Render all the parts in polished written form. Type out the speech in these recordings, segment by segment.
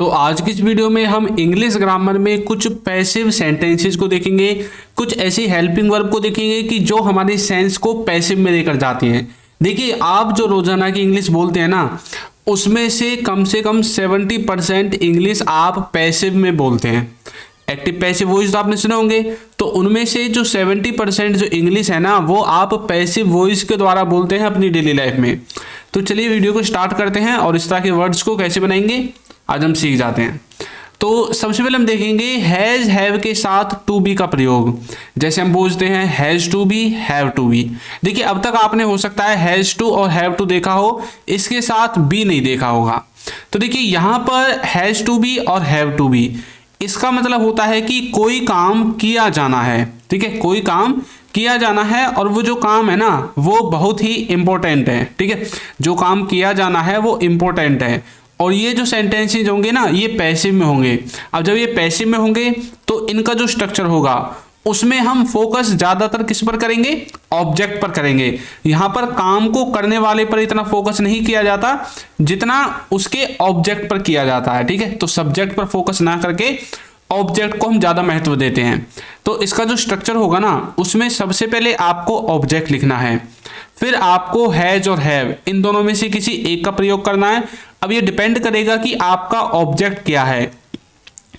तो आज की इस वीडियो में हम इंग्लिश ग्रामर में कुछ पैसिव सेंटेंसेस को देखेंगे, कुछ ऐसी हेल्पिंग वर्ब को देखेंगे कि जो हमारी सेंस को पैसिव में लेकर जाती हैं। देखिए, आप जो रोजाना की इंग्लिश बोलते हैं ना, उसमें से कम 70% इंग्लिश आप पैसिव में बोलते हैं। एक्टिव पैसिव वॉइस तो आपने सुने होंगे, तो उनमें से जो 70% जो इंग्लिश है ना, वो आप पैसिव वॉइस के द्वारा बोलते हैं अपनी डेली लाइफ में। तो चलिए वीडियो को स्टार्ट करते हैं और इस तरह के वर्ड्स को कैसे बनाएंगे आज हम सीख जाते हैं। तो सबसे पहले हम देखेंगे हैज हैव के साथ टू बी का प्रयोग। जैसे हम पूछते हैं has to be, have to be. देखिए, अब तक आपने हो सकता है हैज टू और हैव टू देखा हो, इसके साथ बी नहीं देखा होगा। तो देखिए, यहां पर हैज टू बी और हैव टू बी, इसका मतलब होता है कि कोई काम किया जाना है। ठीक है, कोई काम किया जाना है और वो जो काम है ना, वो बहुत ही इंपॉर्टेंट है। ठीक है, जो काम किया जाना है वो इंपॉर्टेंट है। और ये जो सेंटेंसेज होंगे ना, ये पैसिव में होंगे। अब जब ये पैसिव में होंगे तो इनका जो स्ट्रक्चर होगा उसमें हम फोकस ज्यादातर किस पर करेंगे? ऑब्जेक्ट पर करेंगे। यहां पर काम को करने वाले पर इतना फोकस नहीं किया जाता जितना उसके ऑब्जेक्ट पर किया जाता है। ठीक है, तो सब्जेक्ट पर फोकस ना करके ऑब्जेक्ट को हम ज्यादा महत्व देते हैं। तो इसका जो स्ट्रक्चर होगा ना, उसमें सबसे पहले आपको ऑब्जेक्ट लिखना है, फिर आपको हैज और हैव इन दोनों में से किसी एक का प्रयोग करना है। अब ये डिपेंड करेगा कि आपका ऑब्जेक्ट क्या है।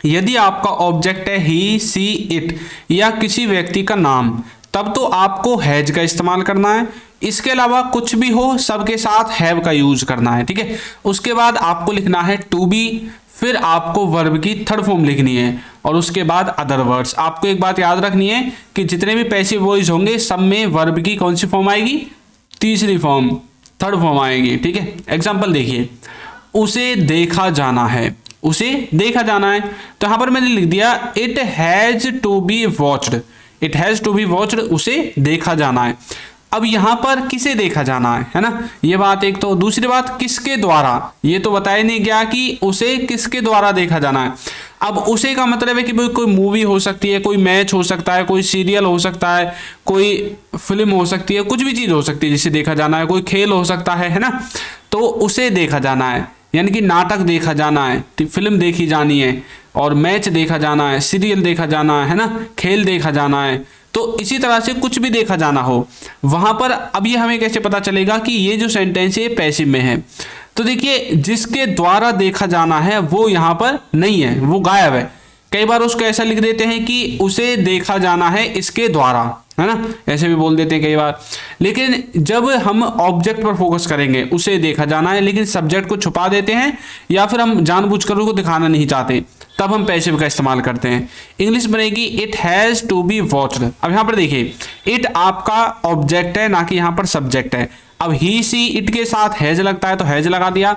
यदि आपका ऑब्जेक्ट है ही, सी, इट या किसी व्यक्ति का नाम, तब तो आपको हैज का इस्तेमाल करना है। इसके अलावा कुछ भी हो, सबके साथ हैव का यूज करना है। ठीक है, उसके बाद आपको लिखना है टू बी, फिर आपको वर्ब की थर्ड फॉर्म लिखनी है और उसके बाद अदर वर्ड्स। आपको एक बात याद रखनी है कि जितने भी पैसिव वॉइस होंगे सब में वर्ब की कौन सी फॉर्म आएगी? तीसरी फॉर्म, थर्ड फॉर्म आएगी। ठीक है, एग्जांपल देखिए, उसे देखा जाना है, उसे देखा जाना है, तो यहां पर मैंने लिख दिया it has to be watched, it has to be watched, उसे देखा जाना है। अब यहां पर किसे देखा जाना है ना, ये बात एक। तो दूसरी बात, किसके द्वारा, ये तो बताया नहीं गया कि उसे किसके द्वारा देखा जाना है। अब उसे का मतलब है कि भाई कोई मूवी हो सकती है, कोई मैच हो सकता है, कोई सीरियल हो सकता है, कोई फिल्म हो सकती है, कुछ भी चीज हो सकती है जिसे देखा जाना है, कोई खेल हो सकता है ना। तो उसे देखा जाना है, यानी कि नाटक देखा जाना है, फिल्म देखी जानी है, और मैच देखा जाना है, सीरियल देखा जाना है ना, खेल देखा जाना है। तो इसी तरह से कुछ भी देखा जाना हो वहां पर। अब ये हमें कैसे पता चलेगा कि ये जो सेंटेंस है पैसिव में है? तो देखिए, जिसके द्वारा देखा जाना है वो यहां पर नहीं है, वो गायब है। कई बार उसको ऐसा लिख देते हैं कि उसे देखा जाना है इसके द्वारा, है ना, ऐसे भी बोल देते हैं कई बार। लेकिन जब हम ऑब्जेक्ट पर फोकस करेंगे, उसे देखा जाना है, लेकिन सब्जेक्ट को छुपा देते हैं या फिर हम जानबूझकर उसको दिखाना नहीं चाहते, तब हम पैसिव का इस्तेमाल करते हैं। इंग्लिश बनेगी it has to be watched. अब यहां पर देखिए, इट आपका ऑब्जेक्ट है, ना कि यहां पर सब्जेक्ट है। अब ही, सी, इट के साथ हैज लगता है तो हैज लगा दिया,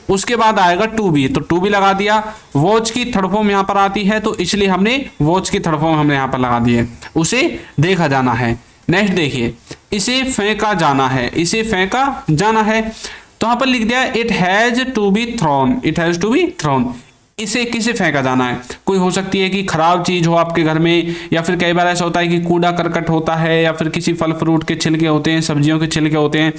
उसके बाद आएगा टू बी तो टू बी लगा दिया। वॉच की थर्ड फॉर्म यहां पर आती है तो इसलिए हमने वॉच की थर्ड फॉर्म हमने यहां पर लगा दी है, उसे देखा जाना है। नेक्स्ट देखिए, इसे फेंका जाना है, इसे फेंका जाना है, तो यहां पर लिख दिया it has to be thrown, it has to be thrown. इसे किसे फेंका जाना है? कोई हो सकती है कि खराब चीज हो आपके घर में, या फिर कई बार ऐसा होता है कि कूड़ा करकट होता है, या फिर किसी फल फ्रूट के छिलके होते हैं, सब्जियों के छिलके होते हैं,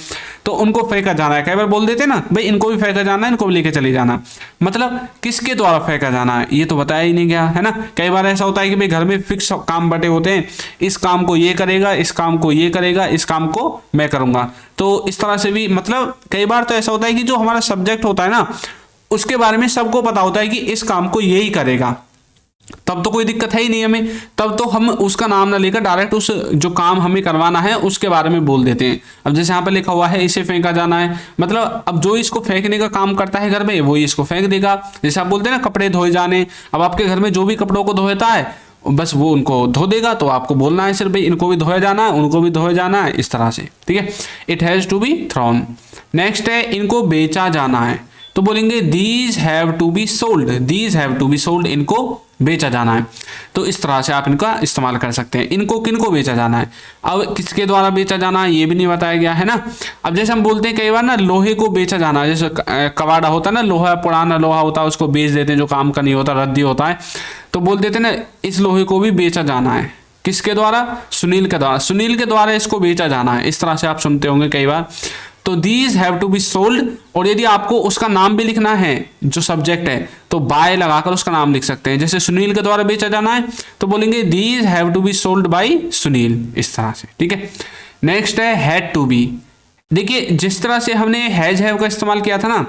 तो उनको फेंका जाना है। कई बार बोल देते हैं ना, भाई इनको भी फेंका जाना है, इनको भी लेके चले जाना। मतलब किसके द्वारा फेंका जाना है ये तो बताया ही नहीं गया, है ना। कई बार ऐसा होता है कि भाई घर में फिक्स काम बटे होते हैं, इस काम को ये करेगा, इस काम को ये करेगा, इस काम को मैं करूंगा। तो इस तरह से भी, मतलब कई बार तो ऐसा होता है कि जो हमारा सब्जेक्ट होता है ना, उसके बारे में सबको पता होता है कि इस काम को यही करेगा, तब तो कोई दिक्कत है ही नहीं हमें। तब तो हम उसका नाम ना लेकर डायरेक्ट उस जो काम हमें करवाना है उसके बारे में बोल देते हैं। अब जैसे यहाँ पे लिखा हुआ है इसे फेंका जाना है, मतलब अब जो इसको फेंकने का काम करता है घर में, वही इसको फेंक देगा। जैसे आप बोलते हैं ना कपड़े धोए जाने, अब आपके घर में जो भी कपड़ों को धोता है बस वो उनको धो देगा, तो आपको बोलना है सिर्फ भाई इनको भी धोया जाना है, उनको भी धोया जाना है, इस तरह से। ठीक है, it has to be thrown. Next है इनको बेचा जाना है, तो बोलेंगे these have to be sold, these have to be sold, इनको बेचा जाना है। तो इस तरह से आप इनका इस्तेमाल कर सकते हैं। इनको किनको बेचा जाना है, अब किसके द्वारा बेचा जाना है ये भी नहीं बताया गया है ना। अब जैसे हम बोलते हैं कई बार ना लोहे को बेचा जाना है, जैसे कबाड़ा होता है ना, लोहा पुराना लोहा होता है, उसको बेच देते हैं, जो काम का नहीं होता, रद्दी होता है, तो बोल देते हैं ना इस लोहे को भी बेचा जाना है। किसके द्वारा? सुनील के द्वारा, सुनील के द्वारा इसको बेचा जाना है। इस तरह से आप सुनते होंगे कई बार। तो these have to be sold, और यदि आपको उसका नाम भी लिखना है जो सब्जेक्ट है तो बाय लगाकर उसका नाम लिख सकते हैं। जैसे सुनील के द्वारा बेचा जाना है तो बोलेंगे these have to be sold by Sunil, इस तरह से, ठीक है। नेक्स्ट है हैड टू बी। देखिए जिस तरह से हमने हैज हैव का इस्तेमाल किया था ना,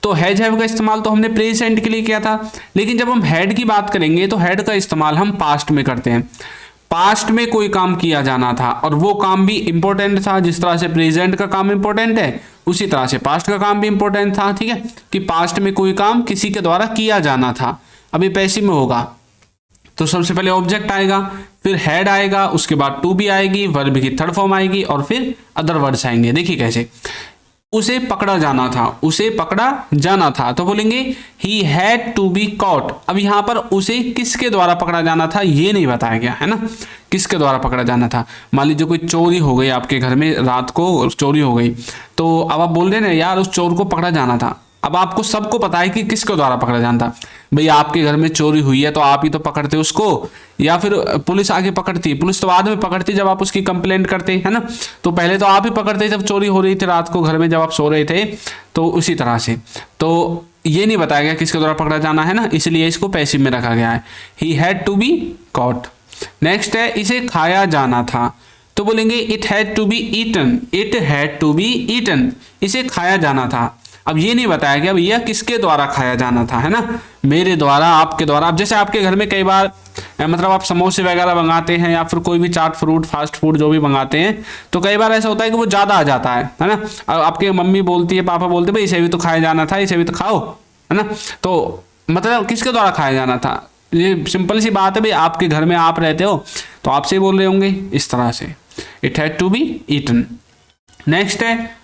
तो हैज हैव का इस्तेमाल तो हमने प्रेजेंट के लिए किया था, लेकिन जब हम हैड की बात करेंगे तो हैड का इस्तेमाल हम पास्ट में करते हैं। पास्ट में कोई काम किया जाना था और वो काम भी इंपॉर्टेंट था, जिस तरह से प्रेजेंट का काम इंपॉर्टेंट है उसी तरह से पास्ट का काम भी इंपॉर्टेंट था, ठीक है, कि पास्ट में कोई काम किसी के द्वारा किया जाना था। अभी पैसिव में होगा तो सबसे पहले ऑब्जेक्ट आएगा, फिर हैड आएगा, उसके बाद टू बी आएगी, वर्ब की थर्ड फॉर्म आएगी और फिर अदर वर्ड्स आएंगे। देखिए कैसे, उसे पकड़ा जाना था, उसे पकड़ा जाना था तो बोलेंगे he had to be caught. अब यहाँ पर उसे किसके द्वारा पकड़ा जाना था ये नहीं बताया गया है ना, किसके द्वारा पकड़ा जाना था। मान लीजिए कोई चोरी हो गई आपके घर में, रात को चोरी हो गई, तो अब आप बोल रहे हैं ना यार उस चोर को पकड़ा जाना था। अब आपको सबको पता है कि किसके द्वारा पकड़ा जाना था। भाई आपके घर में चोरी हुई है तो आप ही तो पकड़ते उसको, या फिर पुलिस आगे पकड़ती। पुलिस तो बाद में पकड़ती जब आप उसकी कंप्लेंट करते है ना, तो पहले तो आप ही पकड़ते जब चोरी हो रही थी रात को घर में, जब आप सो रहे थे। तो उसी तरह से तो ये नहीं बताया गया किसके द्वारा पकड़ा जाना है ना, इसलिए इसको पैसिव में रखा गया है। He had to be caught. Next है इसे खाया जाना था, तो बोलेंगे it had to be eaten. It had to be eaten, इसे खाया जाना था। अब ये नहीं बताया गया भैया किसके द्वारा खाया जाना था, है ना, मेरे द्वारा, आपके द्वारा। अब जैसे आपके घर में कई बार मतलब आप समोसे वगैरह मंगाते हैं या फिर कोई भी चाट फ्रूट फास्ट फूड जो भी मंगाते हैं, तो कई बार ऐसा होता है कि वो ज़्यादा आ जाता है ना। आपके मम्मी बोलती है, पापा बोलते हैं भाई इसे भी तो खाया जाना था, इसे भी तो खाओ, है ना। तो मतलब किसके द्वारा खाया जाना था, ये सिंपल सी बात है भाई, आपके घर में आप रहते हो तो आपसे बोल रहे होंगे इस तरह से। It had to be eaten. Next है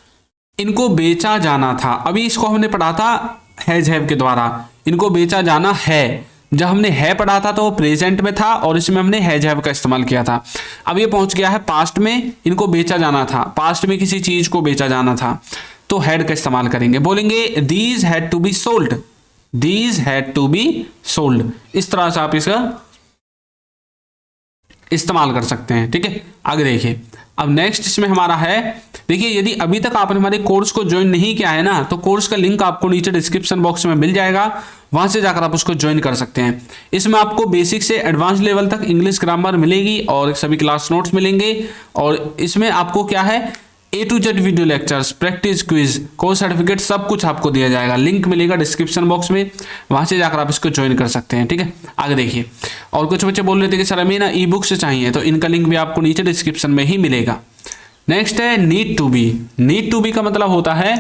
इनको बेचा जाना था। अभी इसको हमने पढ़ा था हैज हैव के द्वारा, इनको बेचा जाना है। जब हमने है पढ़ा था तो वो प्रेजेंट में था और इसमें हमने हैज हैव का इस्तेमाल किया था। अब ये पहुंच गया है पास्ट में, इनको बेचा जाना था, पास्ट में किसी चीज को बेचा जाना था, तो हैड का इस्तेमाल करेंगे। बोलेंगे these had to be sold. These had to be sold, इस तरह से आप इसका इस्तेमाल कर सकते हैं, ठीक है। आगे देखिए, अब नेक्स्ट इसमें हमारा है, देखिए यदि अभी तक आपने हमारे कोर्स को ज्वाइन नहीं किया है ना, तो कोर्स का लिंक आपको नीचे डिस्क्रिप्शन बॉक्स में मिल जाएगा, वहां से जाकर आप उसको ज्वाइन कर सकते हैं। इसमें आपको बेसिक से एडवांस लेवल तक इंग्लिश ग्रामर मिलेगी और सभी क्लास नोट्स मिलेंगे। और इसमें आपको क्या है, A to Z video lectures, practice quiz, course certificate, सब कुछ आपको दिया जाएगा। लिंक मिलेगा डिस्क्रिप्शन बॉक्स में, वहां से जाकर आप इसको ज्वाइन कर सकते हैं, ठीक है। आगे देखिए, और कुछ बच्चे बोल रहे थे कि सर हमें ना ई बुक से चाहिए, तो इनका लिंक भी आपको नीचे डिस्क्रिप्शन में ही मिलेगा। नेक्स्ट है need to be. Need to be का मतलब होता है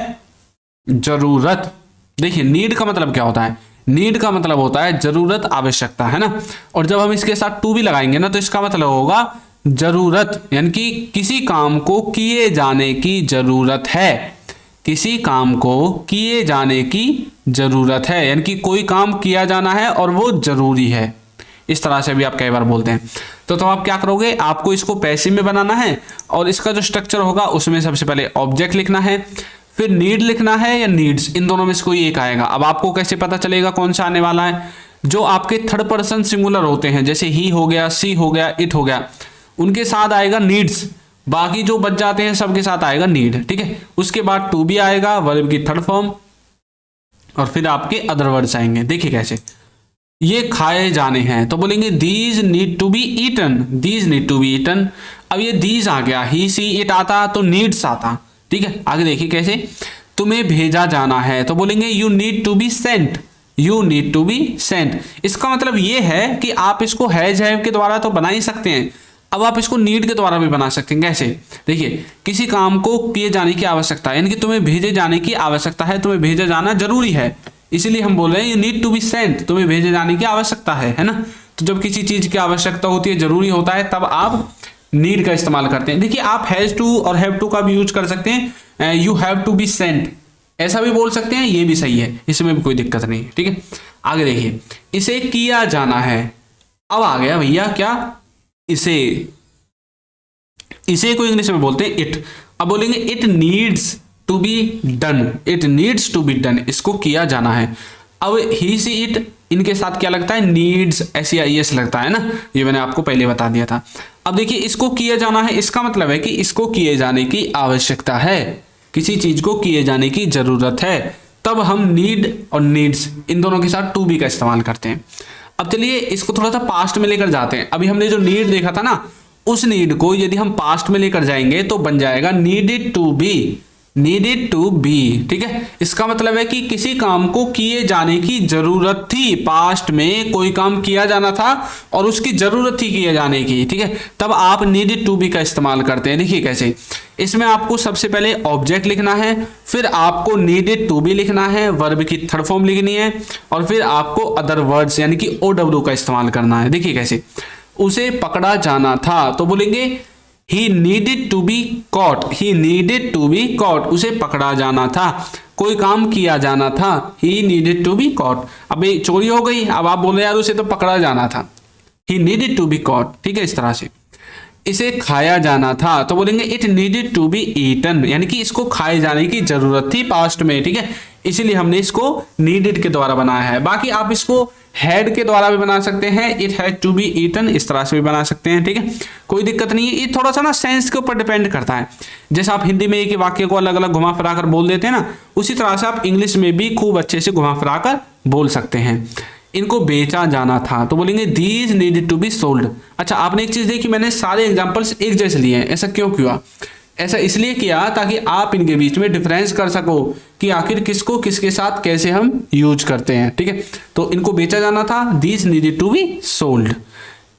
जरूरत। देखिए नीड का मतलब क्या होता है, नीड का मतलब होता है जरूरत, आवश्यकता, है ना। और जब हम इसके साथ टू बी लगाएंगे ना, तो इसका मतलब होगा जरूरत, यानी कि किसी काम को किए जाने की जरूरत है। किसी काम को किए जाने की जरूरत है, यानी कि कोई काम किया जाना है और वो जरूरी है। इस तरह से भी आप कई बार बोलते हैं। तो आप क्या करोगे, आपको इसको पैसिव में बनाना है और इसका जो स्ट्रक्चर होगा उसमें सबसे पहले ऑब्जेक्ट लिखना है, फिर नीड लिखना है या नीड्स, इन दोनों में से कोई एक आएगा। अब आपको कैसे पता चलेगा कौन सा आने वाला है, जो आपके थर्ड पर्सन सिंगुलर होते हैं, जैसे ही हो गया, सी हो गया, इट हो गया, उनके साथ आएगा नीड्स, बाकी जो बच जाते हैं सबके साथ आएगा नीड, ठीक है। उसके बाद टू बी आएगा, वर्ब की थर्ड फॉर्म, और फिर आपके अदर वर्ड्स आएंगे। देखिए कैसे, ये खाए जाने हैं, तो बोलेंगे these need to be eaten. These need to be eaten. अब ये दीज आ गया, ही सी इट आता तो नीड्स आता, ठीक है। आगे देखिए कैसे, तुम्हें भेजा जाना है, तो बोलेंगे you need to be sent. You need to be sent. इसका मतलब ये है कि आप इसको हैज हैव के द्वारा तो बना ही सकते हैं, अब आप इसको नीड के द्वारा भी बना सकते हैं। कैसे, देखिए किसी काम को किए जाने की आवश्यकता है, यानी कि तुम्हें भेजे जाने की आवश्यकता है, तुम्हें भेजा जाना जरूरी है, इसीलिए हम बोल रहे हैं you need to be sent, तुम्हें भेजे जाने की आवश्यकता है ना। तो जब किसी चीज की आवश्यकता होती है, जरूरी होता है, तब आप नीड का इस्तेमाल करते हैं। देखिए आप हैज टू और हैव टू का भी यूज कर सकते हैं, you have to be sent ऐसा भी बोल सकते हैं, ये भी सही है, इसमें भी कोई दिक्कत नहीं है, ठीक है। आगे देखिए, इसे किया जाना है। अब आ गया भैया क्या, इसे को इंग्लिश में बोलते हैं इट। अब बोलेंगे it needs to be done. It needs to be done, इसको किया जाना है। अब ही सी इट, इनके साथ क्या लगता है, नीड्स, SEIS लगता है ना, ये मैंने आपको पहले बता दिया था। अब देखिए इसको किया जाना है, इसका मतलब है कि इसको किए जाने की आवश्यकता है, किसी चीज को किए जाने की जरूरत है, तब हम नीड और नीड्स इन दोनों के साथ टू बी का इस्तेमाल करते हैं। अब चलिए इसको थोड़ा सा पास्ट में लेकर जाते हैं। अभी हमने जो नीड देखा था ना, उस नीड को यदि हम पास्ट में लेकर जाएंगे तो बन जाएगा needed to be, needed to be. ठीक है, इसका मतलब है कि किसी काम को किए जाने की जरूरत थी, पास्ट में कोई काम किया जाना था और उसकी जरूरत थी किए जाने की। ठीक है, तब आप नीडेड टू बी का इस्तेमाल करते हैं। देखिए कैसे, इसमें आपको सबसे पहले ऑब्जेक्ट लिखना है, फिर आपको नीडेड टू बी लिखना है, वर्ब की थर्ड फॉर्म लिखनी है, और फिर आपको अदर वर्ड्स यानी कि OW का इस्तेमाल करना है। देखिए कैसे, उसे पकड़ा जाना था तो बोलेंगे he needed to be caught, he needed to be caught, उसे पकड़ा जाना था, कोई काम किया जाना था, he needed to be caught. अब ये चोरी हो गई, अब आप बोल रहे यार उसे तो पकड़ा जाना था, he needed to be caught. ठीक है, इस तरह से। इसे खाया जाना था तो बोलेंगे it needed to be eaten, यानी कि इसको खाए जाने की जरूरत थी पास्ट में। ठीक है, इसीलिए हमने इसको नीडेड के द्वारा बनाया है। बाकी आप इसको हैड के द्वारा भी बना सकते हैं, it had to be eaten, इस तरह से भी बना सकते हैं। ठीक है, कोई दिक्कत नहीं है। ये थोड़ा सा ना सेंस के ऊपर डिपेंड करता है। जैसे आप हिंदी में एक ही वाक्य को अलग अलग घुमा फिरा कर बोल देते हैं ना, उसी तरह से आप इंग्लिश में भी खूब अच्छे से घुमा फिरा कर बोल सकते हैं। इनको बेचा जाना था तो बोलेंगे these needed to be sold. अच्छा, आपने एक चीज देखी, मैंने सारे एग्जांपल्स एक जैसे लिए हैं। ऐसा क्यों किया? ऐसा इसलिए किया ताकि आप इनके बीच में डिफरेंस कर सको कि आखिर किसको किसके साथ कैसे हम यूज करते हैं। ठीक है, तो इनको बेचा जाना था, these needed to be sold.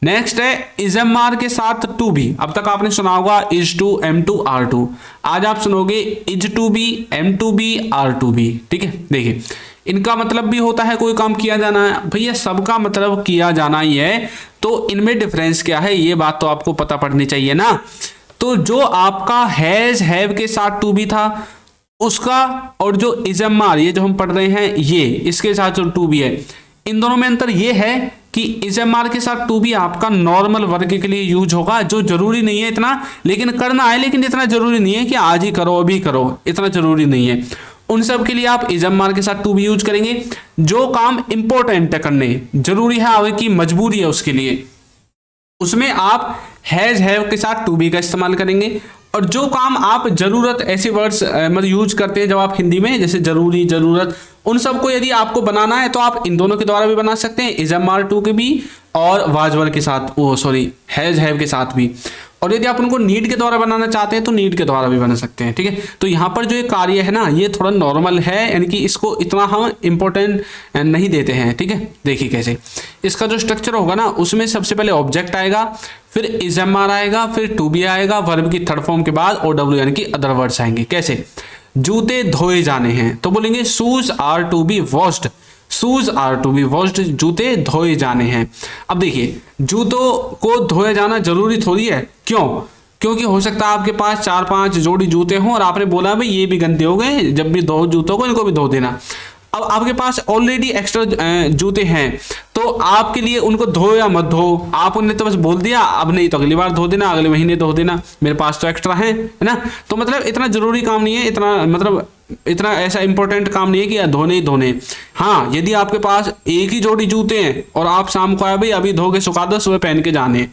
Next है इजएमआर के साथ टू बी। अब तक आपने सुना होगा is to, am to, are to. आज आप सुनोगे is to be, am to be, are to be. ठीक है, देखिए इनका मतलब भी होता है कोई काम किया जाना है। भैया सबका मतलब किया जाना ही है, तो इनमें डिफरेंस क्या है ये बात तो आपको पता पड़नी चाहिए ना। तो जो आपका हैज हैव के साथ टू बी था उसका, और जो इजएमआर ये जो हम पढ़ रहे हैं ये इसके साथ जो टू बी है, इन दोनों में अंतर ये है कि इजएमआर के साथ टू बी आपका नॉर्मल वर्ग के लिए यूज होगा, जो जरूरी नहीं है इतना, लेकिन करना है, लेकिन इतना जरूरी नहीं है कि आज ही करो अभी करो, इतना जरूरी नहीं है। उन सब के लिए आप इजएमआर के साथ टू बी यूज करेंगे। जो काम इंपॉर्टेंट है करने, जरूरी है, आपकी मजबूरी है उसके लिए, उसमें आप हैज हैव के साथ टू बी का इस्तेमाल करेंगे। और जो काम आप जरूरत ऐसे वर्ड्स मतलब यूज करते हैं जब आप हिंदी में, जैसे जरूरी, जरूरत, उन सब को यदि आपको बनाना है तो आप इन दोनों के द्वारा भी बना सकते हैं, इजएमआर टू के भी और वाजवर के साथ, हैज हैव के साथ भी। और यदि आप उनको नीड के द्वारा बनाना चाहते हैं तो नीड के द्वारा भी बना सकते हैं। ठीक है, तो यहाँ पर जो ये कार्य है ना ये थोड़ा नॉर्मल है, यानी कि इसको इतना हम इंपॉर्टेंट नहीं देते हैं। ठीक है, देखिए कैसे इसका जो स्ट्रक्चर होगा ना, उसमें सबसे पहले ऑब्जेक्ट आएगा, फिर इजएमआर आएगा, फिर टू बी आएगा, वर्ब की थर्ड फॉर्म के बाद OW यानी कि अदर वर्ड्स आएंगे। कैसे, जूते धोए जाने हैं तो बोलेंगे shoes are to be washed, shoes are to be washed, जूते धोए जाने हैं। अब देखिए जूतों को धोया जाना जरूरी थोड़ी है, क्यों? क्योंकि हो सकता है आपके पास 4-5 जोड़ी जूते हों और आपने बोला भाई ये भी गंदे हो गए, जब भी धो जूतों को इनको भी धो देना। अब आपके पास ऑलरेडी एक्स्ट्रा जूते हैं तो आपके लिए उनको धो या मत धो, आप उन्हें तो बस बोल दिया अब नहीं तो अगली बार धो देना, अगले महीने धो देना, मेरे पास तो एक्स्ट्रा है ना। तो मतलब इतना जरूरी काम नहीं है, इतना मतलब इतना ऐसा इंपॉर्टेंट काम नहीं है कि धोने ही धोने। हाँ, यदि आपके पास एक ही जोड़ी जूते हैं और आप शाम को आए भाई अभी धो के सुखा दो, सुबह पहन के जाने,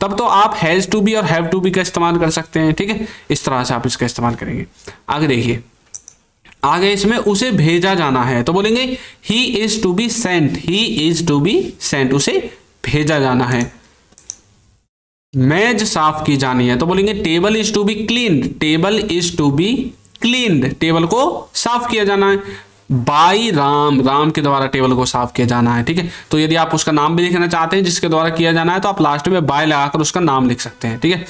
तब तो आप हैज टू बी और हैव टू बी का इस्तेमाल कर सकते हैं। ठीक है, इस तरह से आप इसका इस्तेमाल करेंगे। आगे देखिए, आगे इसमें उसे भेजा जाना है तो बोलेंगे he is to be sent, he is to be sent, उसे भेजा जाना है। मेज साफ की जानी है तो बोलेंगे table is to be cleaned, table is to be cleaned, table को साफ किया जाना है। बाई राम, राम के द्वारा टेबल को साफ किया जाना है। ठीक है, तो यदि आप उसका नाम भी लिखना चाहते हैं जिसके द्वारा किया जाना है तो आप लास्ट में बाय लगाकर उसका नाम लिख सकते हैं। ठीक है,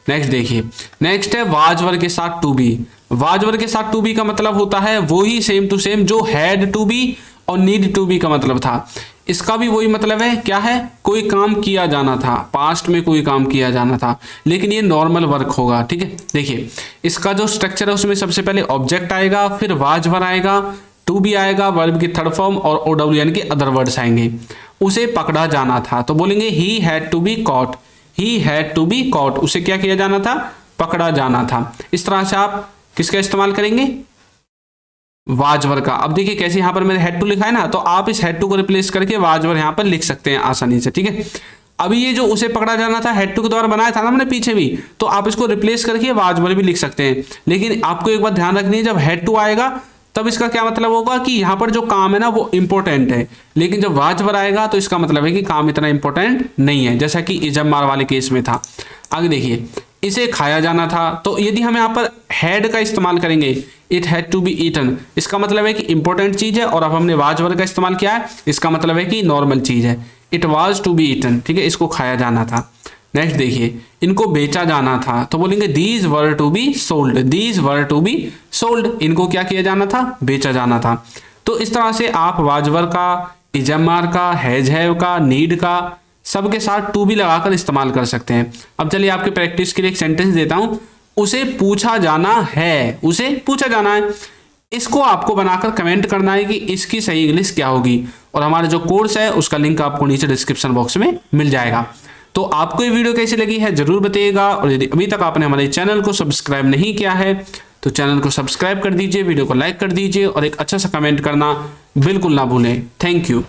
नेक्स्ट देखिए, नेक्स्ट है वाजवर के साथ टू बी। वाजवर के साथ टू बी का मतलब होता है वही सेम टू सेम जो हैड टू बी और नीड टू बी का मतलब था, इसका भी वही मतलब है। क्या है, कोई काम किया जाना था, पास्ट में कोई काम किया जाना था, लेकिन ये नॉर्मल वर्क होगा। ठीक है, देखिए इसका जो स्ट्रक्चर है उसमें सबसे पहले ऑब्जेक्ट आएगा, फिर वाजवर आएगा, टू बी आएगा, वर्ब की थर्ड फॉर्म और OW यानी कि अदर वर्ड्स आएंगे। उसे पकड़ा जाना था तो बोलेंगे he had to be caught, he had to be caught, उसे क्या किया जाना था, पकड़ा जाना था। इस तरह से आप किसका इस्तेमाल करेंगे, वाजवर का। अब देखिए कैसे यहाँ पर मैंने हैड टू लिखा है ना, तो आप इस हैड टू को रिप्लेस करके वाजवर यहाँ पर लिख सकते हैं आसानी से। ठीक है, अभी ये जो उसे पकड़ा जाना था हैड टू के द्वारा बनाया था ना हमने पीछे भी, तो आप इसको रिप्लेस करके वाज वर भी लिख सकते हैं। लेकिन आपको एक बात ध्यान रखनी है, जब हैड टू आएगा तब इसका क्या मतलब होगा कि यहाँ पर जो काम है ना वो इंपॉर्टेंट है, लेकिन जब वाज वर आएगा तो इसका मतलब है कि काम इतना इंपॉर्टेंट नहीं है, जैसा कि इजम मार वाले केस में था। आगे देखिए, इसे खाया जाना था, तो यदि हम यहाँ पर हैड का इस्तेमाल करेंगे, it had to be eaten, इसका मतलब है कि इंपॉर्टेंट चीज है, और अब हमने वाज वर का इस्तेमाल किया है, इसका मतलब है कि नॉर्मल चीज है। It was to be eaten, ठीक है, इसको खाया जाना था। नेक्स्ट देखिए, इनको बेचा जाना था, तो बोलेंगे these were to be sold, these were to be sold, इनको क्या किया जाना था, बेचा जाना था। तो इस तरह से आप वाज वर का, इजमार का, हैज हैव का, नीड का, सबके साथ टू बी लगाकर इस्तेमाल कर सकते हैं। अब चलिए आपकी प्रैक्टिस के लिए एक सेंटेंस देता हूं, उसे पूछा जाना है, उसे पूछा जाना है, इसको आपको बनाकर कमेंट करना है कि इसकी सही इंग्लिश क्या होगी, और हमारा जो कोर्स है उसका लिंक आपको नीचे डिस्क्रिप्शन बॉक्स में मिल जाएगा। तो आपको ये वीडियो कैसी लगी है जरूर बताइएगा, और यदि अभी तक आपने हमारे चैनल को सब्सक्राइब नहीं किया है तो चैनल को सब्सक्राइब कर दीजिए, वीडियो को लाइक कर दीजिए, और एक अच्छा सा कमेंट करना बिल्कुल ना भूलें। Thank you.